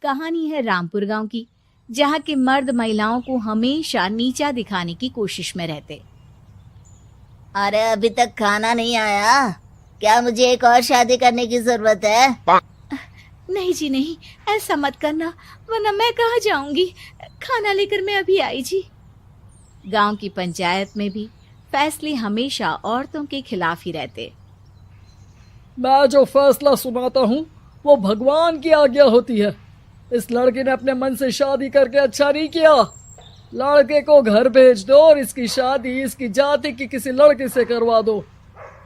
कहानी है रामपुर गांव की, जहां के मर्द महिलाओं को हमेशा नीचा दिखाने की कोशिश में रहते। अरे अभी तक खाना नहीं आया, क्या मुझे एक और शादी करने की जरूरत है? नहीं जी नहीं, ऐसा मत करना, वरना मैं कहाँ जाऊंगी। खाना लेकर मैं अभी आई जी। गांव की पंचायत में भी फैसले हमेशा औरतों के खिलाफ ही रहते। मैं जो फैसला सुनाता हूँ वो भगवान की आज्ञा होती है। इस लड़के ने अपने मन से शादी करके अच्छा नहीं किया। लड़के को घर भेज दो और इसकी शादी इसकी जाति की किसी लड़के से करवा दो,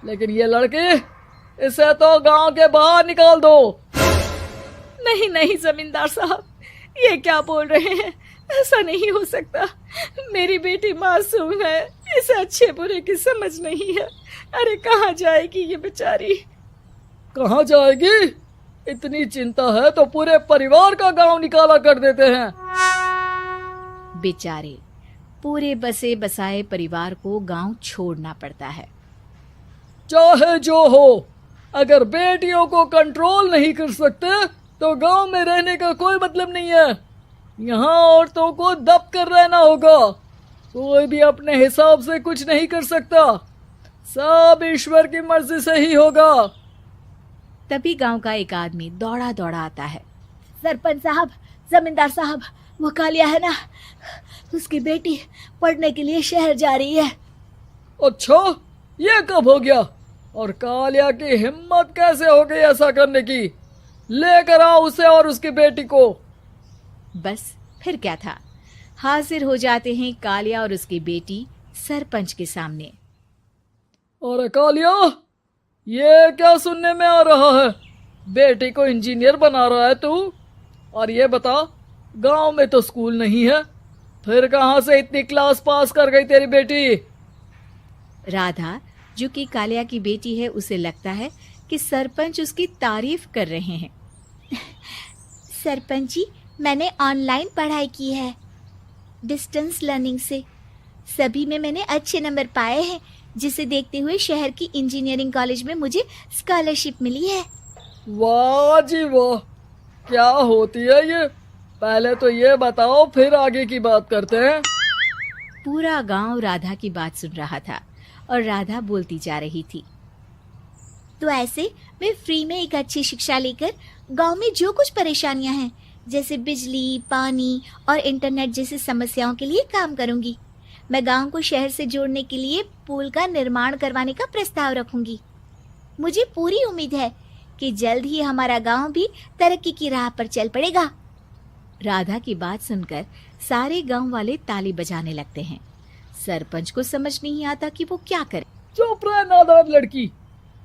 लेकिन ये लड़की, इसे तो गांव के बाहर निकाल दो। नहीं नहीं जमींदार साहब, ये क्या बोल रहे हैं? ऐसा नहीं हो सकता। मेरी बेटी मासूम है, इसे अच्छे बुरे की समझ नहीं है। अरे कहाँ जाएगी ये बेचारी? कहाँ जाएगी? इतनी चिंता है तो पूरे परिवार का गांव निकाला कर देते हैं। बेचारे पूरे बसे बसाए परिवार को गांव छोड़ना पड़ता है। चाहे जो हो, अगर बेटियों को कंट्रोल नहीं कर सकते तो गांव में रहने का कोई मतलब नहीं है। यहाँ औरतों को दब कर रहना होगा। कोई भी अपने हिसाब से कुछ नहीं कर सकता, सब ईश्वर की मर्जी से ही होगा। तभी गांव का एक आदमी दौड़ा दौड़ा आता है। सरपंच साहब, जमींदार साहब, वो कालिया है ना, उसकी बेटी पढ़ने के लिए शहर जा रही है। अच्छा, ये कब हो गया? और कालिया की हिम्मत कैसे हो गई ऐसा करने की? लेकर आओ उसे और उसकी बेटी को। बस फिर क्या था, हाजिर हो जाते हैं कालिया और उसकी बेटी सरपंच के सामने। और कालिया, ये क्या सुनने में आ रहा है? बेटी को इंजीनियर बना रहा है तू? और ये बता, गांव में तो स्कूल नहीं है, फिर कहां से इतनी क्लास पास कर गई तेरी बेटी? राधा, जो कि कालिया की बेटी है, उसे लगता है कि सरपंच उसकी तारीफ कर रहे हैं। सरपंच जी, मैंने ऑनलाइन पढ़ाई की है, डिस्टेंस लर्निंग से। सभी में मैंने अच्छे नंबर पाए हैं, जिसे देखते हुए शहर की इंजीनियरिंग कॉलेज में मुझे स्कॉलरशिप मिली है। वाह जी वाह, क्या होती है ये? पहले तो ये बताओ, फिर आगे की बात करते हैं। पूरा गांव राधा की बात सुन रहा था और राधा बोलती जा रही थी। तो ऐसे मैं फ्री में एक अच्छी शिक्षा लेकर गांव में जो कुछ परेशानियां हैं, जैसे बिजली, पानी और इंटरनेट जैसी समस्याओं के लिए काम करूंगी। मैं गांव को शहर से जोड़ने के लिए पुल का निर्माण करवाने का प्रस्ताव रखूंगी। मुझे पूरी उम्मीद है कि जल्द ही हमारा गांव भी तरक्की की राह पर चल पड़ेगा। राधा की बात सुनकर सारे गांव वाले ताली बजाने लगते हैं। सरपंच को समझ नहीं आता कि वो क्या करे। चुप रह नादान लड़की,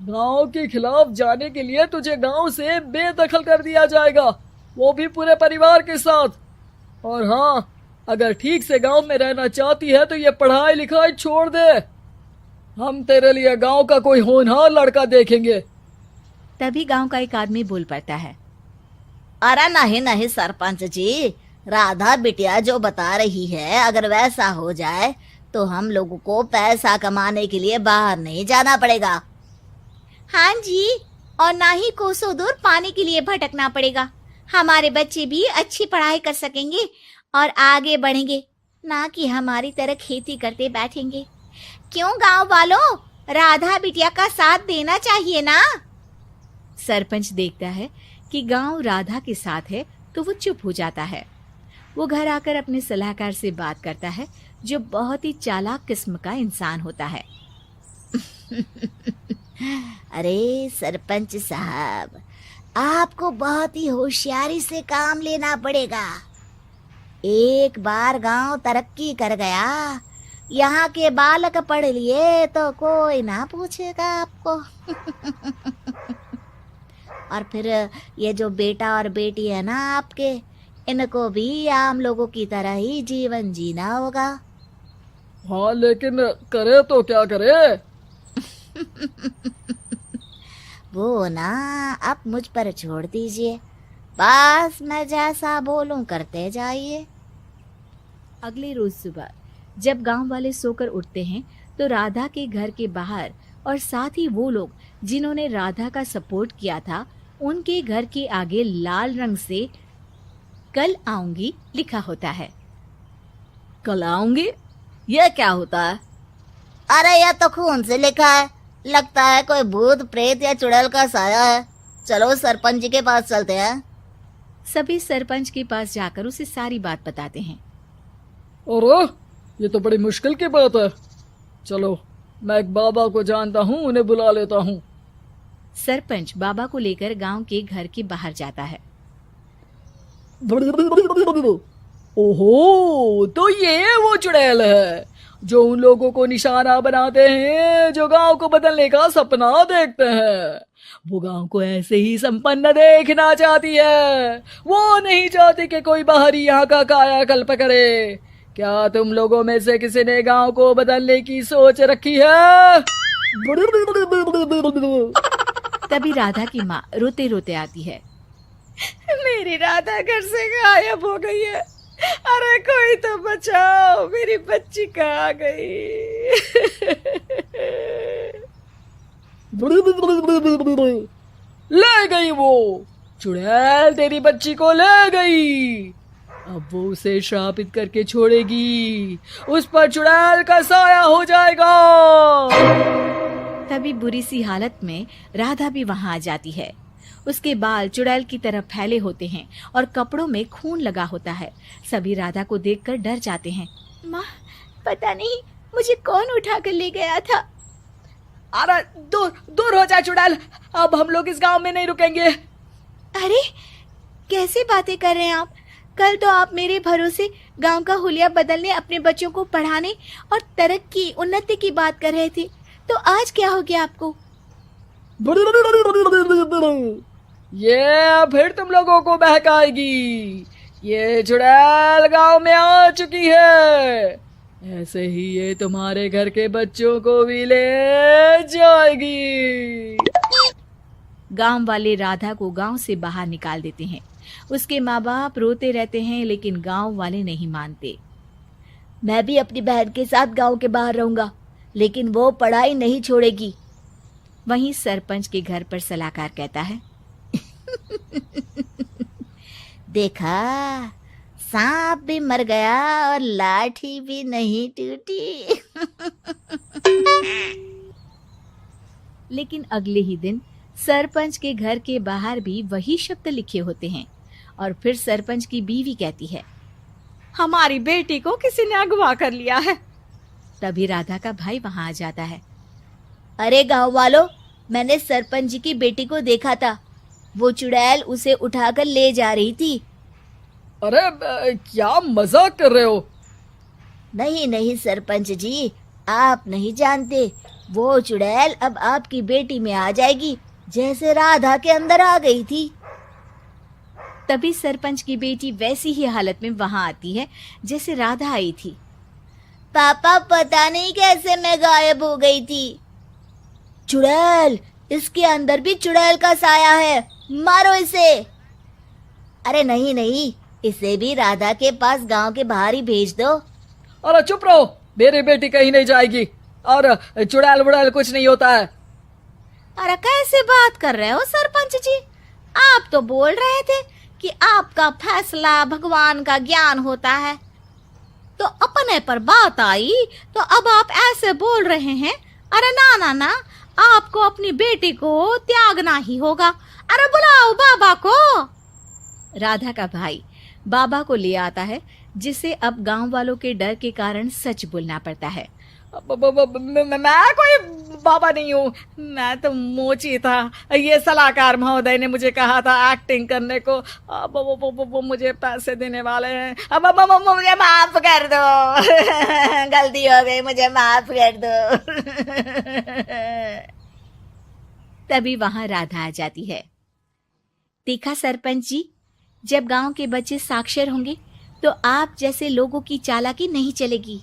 गांव के खिलाफ जाने के लिए तुझे गांव से बेदखल कर दिया जाएगा, वो भी पूरे परिवार के साथ। और हाँ, अगर ठीक से गांव में रहना चाहती है तो ये पढ़ाई लिखाई छोड़ दे। हम तेरे लिए गांव का कोई होनहार लड़का देखेंगे। तभी गांव का एक आदमी बोल पड़ता है। अरे नहीं नहीं सरपंच जी, राधा बिटिया जो बता रही है, अगर वैसा हो जाए तो हम लोगों को पैसा कमाने के लिए बाहर नहीं जाना पड़ेगा। हाँ जी, और ना ही कोसों दूर पानी के लिए भटकना पड़ेगा। हमारे बच्चे भी अच्छी पढ़ाई कर सकेंगे और आगे बढ़ेंगे, ना कि हमारी तरह खेती करते बैठेंगे। क्यों गांव वालों, राधा बिटिया का साथ देना चाहिए ना। सरपंच देखता है कि गांव राधा के साथ है तो वो चुप हो जाता है। वो घर आकर अपने सलाहकार से बात करता है, जो बहुत ही चालाक किस्म का इंसान होता है। अरे सरपंच साहब, आपको बहुत ही होशियारी से काम लेना पड़ेगा। एक बार गांव तरक्की कर गया, यहाँ के बालक पढ़ लिए तो कोई ना पूछेगा आपको। और फिर ये जो बेटा और बेटी है ना आपके, इनको भी आम लोगों की तरह ही जीवन जीना होगा। हाँ, लेकिन करे तो क्या करे? वो ना आप मुझ पर छोड़ दीजिए, बस मैं जैसा बोलूं करते जाइए। अगले रोज सुबह जब गांव वाले सोकर उठते हैं तो राधा के घर के बाहर और साथ ही वो लोग जिन्होंने राधा का सपोर्ट किया था, उनके घर के आगे लाल रंग से कल आऊंगी लिखा होता है। कल आऊंगी, यह क्या होता है? अरे यह तो खून से लिखा है, लगता है कोई भूत प्रेत या चुड़ैल का साया है। चलो सरपंच जी के पास चलते हैं। सभी सरपंच के पास जाकर उसे सारी बात बताते हैं। अरे ये तो बड़ी मुश्किल की बात है। चलो मैं एक बाबा को जानता हूँ, उन्हें बुला लेता हूँ। सरपंच बाबा को लेकर गांव के घर के बाहर जाता है। ओहो, तो ये वो चुड़ैल है जो उन लोगों को निशाना बनाते हैं जो गांव को बदलने का सपना देखते हैं। वो गांव को ऐसे ही संपन्न देखना चाहती है। वो नहीं चाहती कि कोई बाहरी यहाँ का कायाकल्प करे। क्या तुम लोगों में से किसी ने गांव को बदलने की सोच रखी है? तभी राधा की माँ रोते रोते आती है। मेरी राधा घर से गायब हो गई है। अरे कोई तो बचाओ, मेरी बच्ची कहाँ गई? ले गई वो चुड़ैल, तेरी बच्ची को ले गई। अब वो उसे श्रापित करके छोड़ेगी, उस पर चुड़ैल का साया हो जाएगा। तभी बुरी सी हालत में राधा भी वहां आ जाती है। उसके बाल चुड़ैल की तरह फैले होते हैं और कपड़ों में खून लगा होता है। सभी राधा को देखकर डर जाते हैं। माँ, पता नहीं मुझे कौन उठा कर ले गया था। अरे दूर दूर हो जा चुड़ैल, अब हम लोग इस गांव में नहीं रुकेंगे। अरे कैसी बातें कर रहे हैं आप? कल तो आप मेरे भरोसे गांव का हुलिया बदलने, अपने बच्चों को पढ़ाने और तरक्की उन्नति की बात कर रहे थे, तो आज क्या हो गया आपको? ये फिर तुम लोगों को बहकाएगी। ये चुड़ैल गांव में आ चुकी है, ऐसे ही ये तुम्हारे घर के बच्चों को भी ले जाएगी। गांव वाले राधा को गांव से बाहर निकाल देते हैं। उसके माँ बाप रोते रहते हैं, लेकिन गांव वाले नहीं मानते। मैं भी अपनी बहन के साथ गांव के बाहर रहूंगा, लेकिन वो पढ़ाई नहीं छोड़ेगी। वहीं सरपंच के घर पर सलाहकार कहता है। देखा, सांप भी मर गया और लाठी भी नहीं टूटी। लेकिन अगले ही दिन सरपंच के घर के बाहर भी वही शब्द लिखे होते हैं और फिर सरपंच की बीवी कहती है, हमारी बेटी को किसी ने अगवा कर लिया है। तभी राधा का भाई वहां आ जाता है। अरे गांव वालों, मैंने सरपंच जी की बेटी को देखा था। वो चुड़ैल उसे उठाकर ले जा रही थी। अरे क्या मजाक कर रहे हो? नहीं नहीं सरपंच जी, आप नहीं जानते। वो चुड़ैल अब आपकी बेटी में आ जाएगी, जैसे राधा के अंदर आ गई थी। तभी सरपंच की बेटी वैसी ही हालत में वहां आती है जैसे राधा आई थी। पापा, पता नहीं कैसे मैं गायब हो गई थी। चुड़ैल, इसके अंदर भी चुड़ैल का साया है, मारो इसे। अरे नहीं नहीं, इसे भी राधा के पास गांव के बाहर ही भेज दो। अरे चुप रहो, मेरी बेटी कहीं नहीं जाएगी और चुड़ैल बुड़ैल कुछ नहीं होता है। अरे कैसे बात कर रहे हो सरपंच जी? आप तो बोल रहे थे कि आपका फैसला भगवान का ज्ञान होता है, तो अपने पर बात आई तो अब आप ऐसे बोल रहे हैं। अरे ना ना ना, आपको अपनी बेटी को त्यागना ही होगा। अरे बुलाओ बाबा को। राधा का भाई बाबा को ले आता है, जिसे अब गांव वालों के डर के कारण सच बोलना पड़ता है। मैं कोई बाबा नहीं हूँ, मैं तो मोची था। ये सलाहकार महोदय ने मुझे कहा था एक्टिंग करने को। अब वो मुझे पैसे देने वाले हैं। अब मुझे माफ कर दो। गलती हो गई, मुझे माफ कर दो। तभी वहां राधा आ जाती है। देखा सरपंच जी, जब गांव के बच्चे साक्षर होंगे तो आप जैसे लोगों की चालाकी नहीं चलेगी।